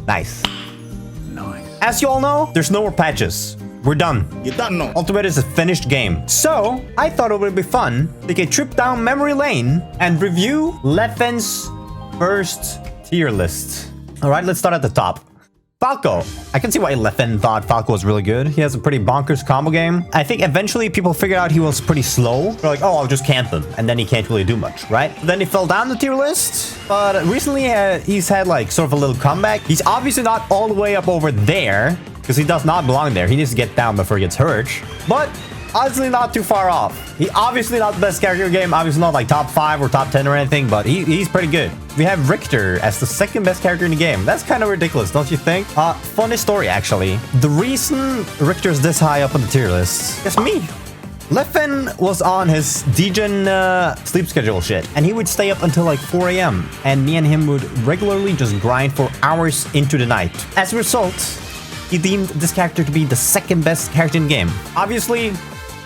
Nice. Nice. As you all know, there's no more patches. We're done. You're done now. Ultimate is a finished game. So, I thought it would be fun to take a trip down memory lane and review Leffens FIRST Tier List. Alright, let's start at the top. Falco. I can see why Leffen thought Falco was really good. He has a pretty bonkers combo game. I think eventually people figured out he was pretty slow. They're like, oh, I'll just camp him. And then he can't really do much, right? Then he fell down the tier list. But recently he's had like sort of a little comeback. He's obviously not all the way up over there because he does not belong there. He needs to get down before he gets hurt. But honestly, not too far off. He obviously not the best character in the game. Obviously not like top 5 or top 10 or anything, but he's pretty good. We have Richter as the second best character in the game. That's kind of ridiculous, don't you think? Funny story, actually. The reason Richter's this high up on the tier list is me. Leffen was on his degen sleep schedule shit, and he would stay up until like 4 a.m. And me and him would regularly just grind for hours into the night. As a result, he deemed this character to be the second best character in the game. Obviously,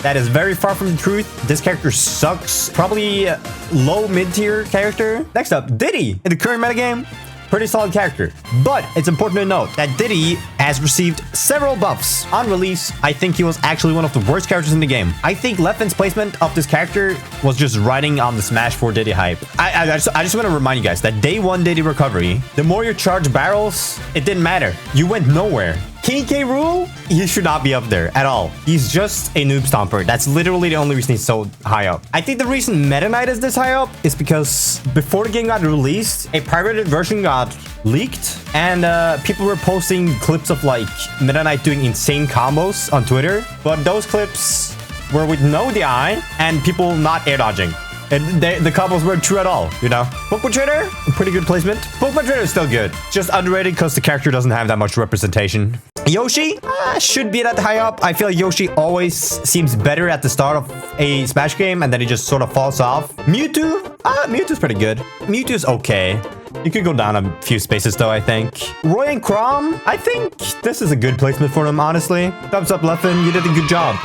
that is very far from the truth. This character sucks. Probably low mid-tier character. Next up, Diddy. In the current metagame, pretty solid character. But it's important to note that Diddy has received several buffs. On release, I think he was actually one of the worst characters in the game. I think Leffen's placement of this character was just riding on the Smash 4 Diddy hype. I just want to remind you guys that day 1 Diddy recovery, the more you charge barrels, it didn't matter. You went nowhere. King K. Rool, he should not be up there at all. He's just a noob stomper. That's literally the only reason he's so high up. I think the reason Meta Knight is this high up is because before the game got released, a pirated version got leaked, and people were posting clips of like Meta Knight doing insane combos on Twitter. But those clips were with no DI and people not air dodging. And the combos weren't true at all, you know? Pokemon Trainer, pretty good placement. Pokemon Trainer is still good. Just underrated because the character doesn't have that much representation. Yoshi should be that high up. I feel like Yoshi always seems better at the start of a Smash game, and then he just sort of falls off. Mewtwo, Mewtwo's pretty good. Mewtwo's okay. You could go down a few spaces though, I think. Roy and Chrom, I think this is a good placement for them, honestly. Thumbs up, Leffen. You did a good job.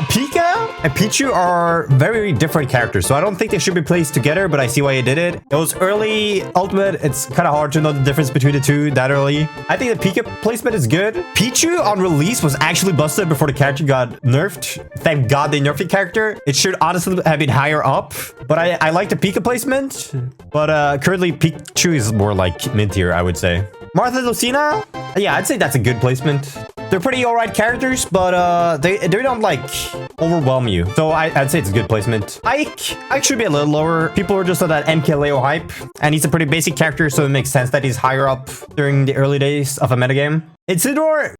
Pika and Pichu are very different characters, so I don't think they should be placed together, but I see why you did it. It was early Ultimate. It's kind of hard to know the difference between the two that early. I think the Pika placement is good. Pichu on release was actually busted before the character got nerfed. Thank God they nerfed the character. It should honestly have been higher up, but I like the Pika placement. But currently Pichu is more like mid-tier, I would say. Martha Lucina? Yeah, I'd say that's a good placement. They're pretty alright characters, but they don't like overwhelm you. So I'd say it's a good placement. Ike should be a little lower. People are just on that MKLeo hype, and he's a pretty basic character, so it makes sense that he's higher up during the early days of a metagame. Isidore,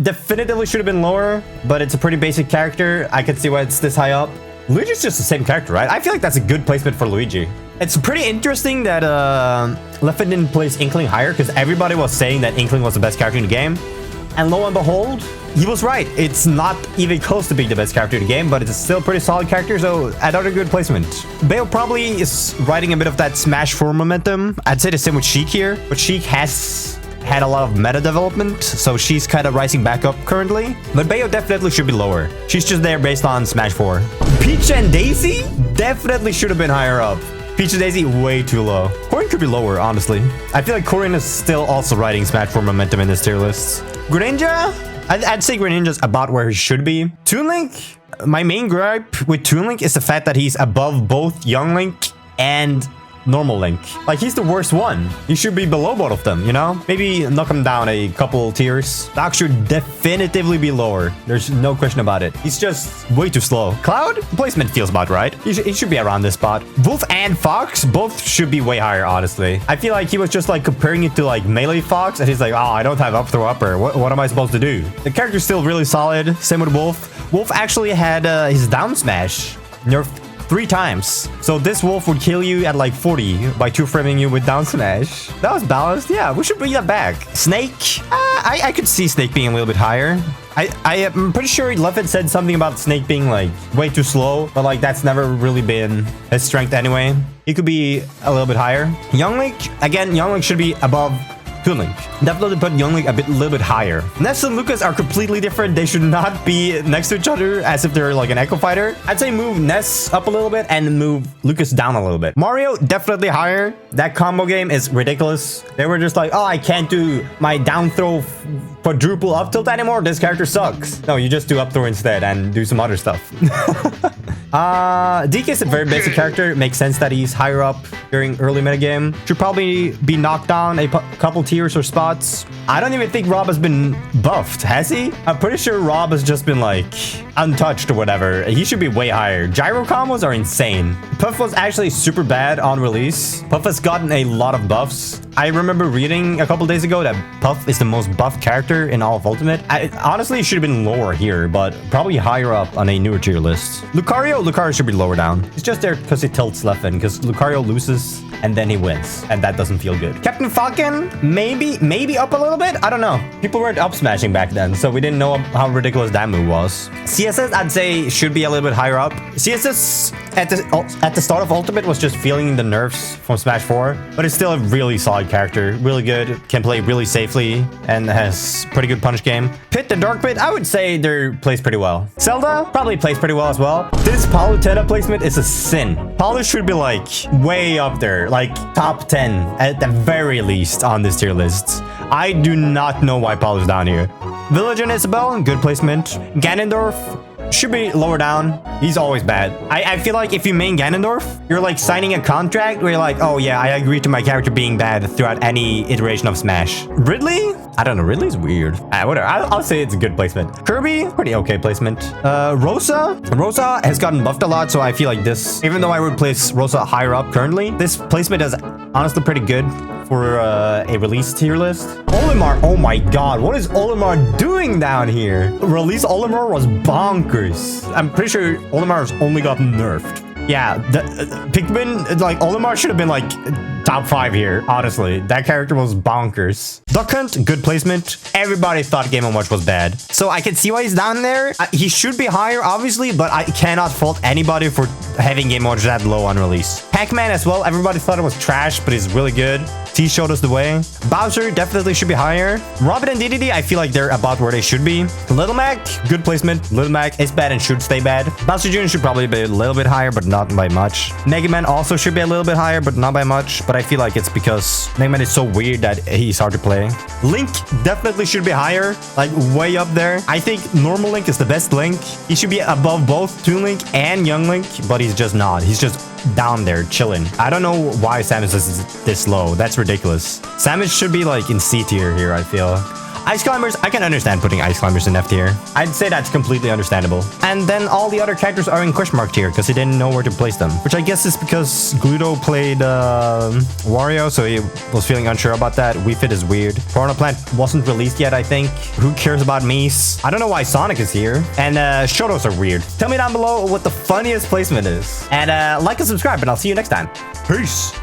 definitively should have been lower, but it's a pretty basic character. I can see why it's this high up. Luigi's just the same character, right? I feel like that's a good placement for Luigi. It's pretty interesting that Leffen didn't place Inkling higher because everybody was saying that Inkling was the best character in the game. And lo and behold, he was right. It's not even close to being the best character in the game, but it's still a pretty solid character, so another good placement. Bayo probably is riding a bit of that Smash 4 momentum. I'd say the same with Sheik here, but Sheik has had a lot of meta development, so she's kind of rising back up currently. But Bayo definitely should be lower. She's just there based on Smash 4. Peach and Daisy definitely should have been higher up. Peach and Daisy way too low. Corrin could be lower, honestly. I feel like Corrin is still also riding Smash 4 momentum in this tier list. Greninja? I'd say Greninja's about where he should be. Toon Link? My main gripe with Toon Link is the fact that he's above both Young Link and normal Link. Like, he's the worst one. He should be below both of them, you know? Maybe knock him down a couple tiers. Doc should definitively be lower. There's no question about it. He's just way too slow. Cloud? Placement feels about right. He should be around this spot. Wolf and Fox both should be way higher, honestly. I feel like he was just like comparing it to like Melee Fox, and he's like, oh, I don't have up throw upper. What am I supposed to do? The character's still really solid. Same with Wolf. Wolf actually had his down smash nerfed 3 times. So this Wolf would kill you at like 40 by 2-framing you with down smash. That was balanced. Yeah, we should bring that back. Snake? I could see Snake being a little bit higher. I am pretty sure Leffen said something about Snake being like way too slow, but like that's never really been his strength anyway. He could be a little bit higher. Young Link, again, Young Link should be above Toon Link. Definitely put Young Link a little bit higher. Ness and Lucas are completely different. They should not be next to each other as if they're like an Echo Fighter. I'd say move Ness up a little bit and move Lucas down a little bit. Mario, definitely higher. That combo game is ridiculous. They were just like, oh, I can't do my down throw quadruple up tilt anymore. This character sucks. No, you just do up throw instead and do some other stuff. DK is a very basic character. It makes sense that he's higher up during early metagame. Should probably be knocked down a couple tiers or spots. I don't even think Rob has been buffed, has he? I'm pretty sure Rob has just been like untouched or whatever. He should be way higher. Gyro combos are insane. Puff was actually super bad on release. Puff has gotten a lot of buffs. I remember reading a couple days ago that Puff is the most buffed character in all of Ultimate. Honestly, it should have been lower here, but probably higher up on a newer tier list. Lucario should be lower down. He's just there because he tilts Leffen, because Lucario loses and then he wins, and that doesn't feel good. Captain Falcon, maybe up a little bit. I don't know. People weren't up smashing back then, so we didn't know how ridiculous that move was. CSS, I'd say, should be a little bit higher up. CSS at the start of Ultimate was just feeling the nerfs from Smash 4, but it's still a really solid character. Really good, can play really safely, and has pretty good punch game. Pit and Dark Pit, I would say they're placed pretty well. Zelda probably plays pretty well as well. This Palutena placement is a sin. Palu should be like way up there, like top 10 at the very least on this tier list. I do not know why Palu's down here. Village and Isabel, good placement. Ganondorf should be lower down. He's always bad. I feel like if you main Ganondorf, you're like signing a contract where you're like, oh yeah, I agree to my character being bad throughout any iteration of Smash. Ridley? I don't know. Ridley's weird. Whatever. I'll say it's a good placement. Kirby, pretty okay placement. Rosa has gotten buffed a lot, so I feel like this, even though I would place Rosa higher up currently, this placement is honestly pretty good for a release tier list. Olimar, oh my god, what is Olimar doing down here? Release Olimar was bonkers. I'm pretty sure Olimar's only gotten nerfed. Yeah, Pikmin, like Olimar should have been like top 5 here, honestly. That character was bonkers. Duck Hunt, good placement. Everybody thought Game & Watch was bad, so I can see why he's down there. He should be higher, obviously, but I cannot fault anybody for having Game & Watch that low on release. Pac-Man as well. Everybody thought it was trash, but he's really good. T showed us the way. Bowser definitely should be higher. Robin and DDD, I feel like they're about where they should be. Little Mac, good placement. Little Mac is bad and should stay bad. Bowser Jr. should probably be a little bit higher, but not by much. Mega Man also should be a little bit higher, but not by much. But I feel like it's because Mega Man is so weird that he's hard to play. Link definitely should be higher, like way up there. I think normal Link is the best Link. He should be above both Toon Link and Young Link, but he's just not. He's just down there chilling. I don't know why Samus is this low. That's ridiculous. Samus should be like in C tier here, I feel. Ice Climbers, I can understand putting Ice Climbers in F tier. I'd say that's completely understandable. And then all the other characters are in question mark tier because he didn't know where to place them, which I guess is because Gluto played Wario, so he was feeling unsure about that. Wii Fit is weird. Piranha Plant wasn't released yet, I think. Who cares about Mies? I don't know why Sonic is here. And Shotos are weird. Tell me down below what the funniest placement is. And like and subscribe, and I'll see you next time. Peace.